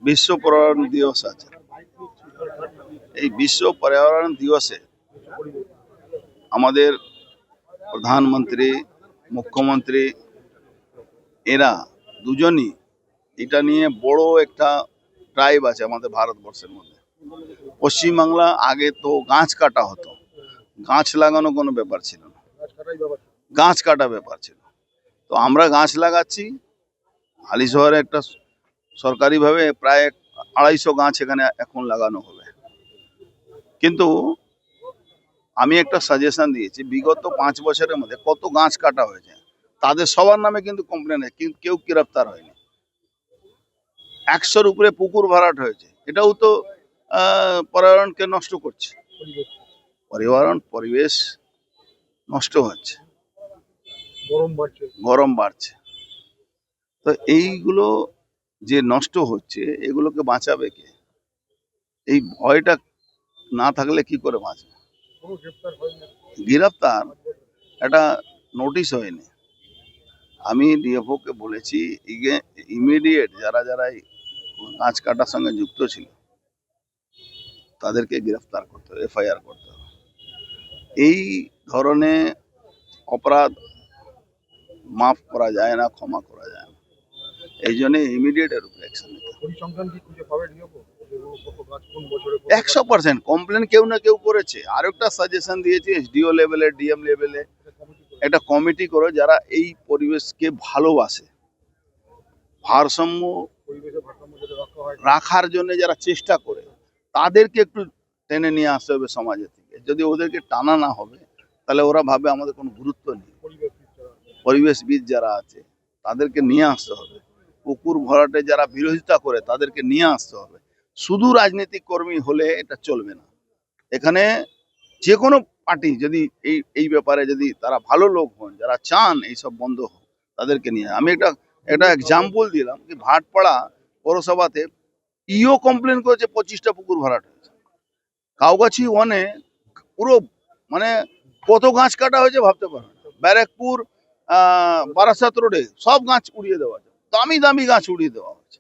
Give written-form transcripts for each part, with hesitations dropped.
বিশ্ব পর্যাবরণ দিবস আছে। এই বিশ্ব পর্যাবরণ দিবসে আমাদের প্রধানমন্ত্রী, মুখ্যমন্ত্রী এরা দুজনই এটা নিয়ে বড় একটা ড্রাইভ আছে আমাদের ভারতবর্ষের মধ্যে। পশ্চিমবাংলা আগে তো গাছ কাটা হতো, গাছ লাগানো কোনো ব্যাপার ছিল না, গাছ কাটা ব্যাপার ছিল। তো আমরা গাছ লাগাচ্ছি। হালি শহরে একটা সরকারিভাবে প্রায় 250 গাছ এখানে এখন লাগানো হবে। কিন্তু আমি একটা সাজেশন দিয়েছি, বিগত 5 বছরের মধ্যে কত গাছ কাটা হয়েছে, তাদের সবার নামে কিন্তু কমপ্লেন আছে, কিন্তু কেউ গ্রেফতার হয়নি। 100-র উপরে পুকুর ভরাট হয়েছে। এটাও তো পর্যাবরণকে নষ্ট করছে, পরিবেশ নষ্ট হচ্ছে, গরম বাড়ছে। তো এইগুলো যে নষ্ট হচ্ছে, এগুলোকে বাঁচাবে কে? এই ভয়টা না থাকলে কি করে বাঁচবে? গ্রেফতার একটা নোটিশ হয়নি। আমি ডিএফও কে বলেছি ইমিডিয়েট যারা যারা গাছ কাটার সঙ্গে যুক্ত ছিল তাদেরকে গ্রেফতার করতে হবে, এফআইআর করতে হবে। এই ধরনের অপরাধ মাফ করা যায় না, ক্ষমা করা যায় না। এই জন্য ইমিডিয়েট এর উপরে অ্যাকশন নিতে হবে। 100% কমপ্লেন কেউ না কেউ করেছে। আর একটা সাজেশন দিয়েছি, এসডিও লেভেলে, ডিএম লেভেলে একটা কমিটি করে যারা এই পরিবেশকে ভালোবাসে, ভারসাম্য রাখার জন্য যারা চেষ্টা করে, তাদেরকে একটু টেনে নিয়ে আসতে হবে সমাজের থেকে। যদি ওদেরকে টানা না হবে তাহলে ওরা ভাবে আমাদের কোনো গুরুত্ব নেই। পরিবেশবিদ যারা আছে তাদেরকে নিয়ে আসতে হবে। পুকুর ভরাটে যারা বিরোধিতা করে তাদেরকে নিয়ে আসতে হবে। শুধু রাজনৈতিক কর্মী হলে এটা চলবে না। এখানে যে কোনো পার্টি যদি এই ব্যাপারে যদি তারা ভালো লোক হন, যারা চান এইসব বন্ধ হোক, তাদেরকে নিয়ে। আমি একটা এক্সাম্পল দিলাম কি, ভাটপাড়া পৌরসভাতে ইও কমপ্লেন করেছে 25টা পুকুর ভরাট হয়েছে। কাউগাছি ওয়ানে পুরো মানে কত গাছ কাটা হয়েছে ভাবতে পারো না। ব্যারাকপুর বারাসাত রোডে সব গাছ উড়িয়ে দেওয়া হয়েছে, দামি দামি গাছ উড়িয়ে দেওয়া হয়েছে।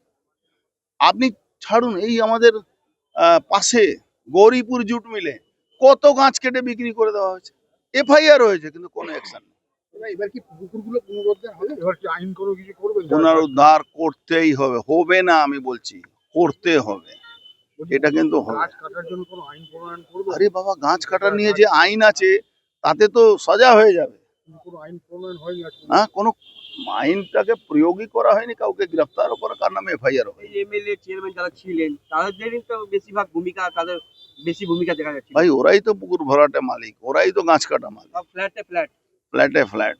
আপনি ছাড়ুন, এই আমাদের পাশে গৌরীপুর জুট মিলে কত গাছ কেটে বিক্রি করে দেওয়া হয়েছে, এফআইআর হয়েছে, কিন্তু কোনো অ্যাকশন নেই। পুনরুদ্ধার করতেই হবে, হবে না আমি বলছি, করতে হবে। এটা কিন্তু আরে বাবা, গাছ কাটা নিয়ে যে আইন আছে তাতে তো সাজা হয়ে যাবে। হ্যাঁ, কোনো আইনটাকে প্রয়োগই করা হয়নি, কাউকে গ্রেফতারও করা, কার নামে এফআইআর হবে। এমএলএ চেয়ারম্যান যারা ছিলেন তাদের তো বেশিরভাগ ভূমিকা, তাদের বেশি ভূমিকা দেখা যাচ্ছে। ভাই ওরাই তো পুকুর ভরাটে মালিক, ওরাই তো গাছ কাটা মালিক। ফ্ল্যাটে ফ্ল্যাট। ফ্ল্যাটে ফ্ল্যাট।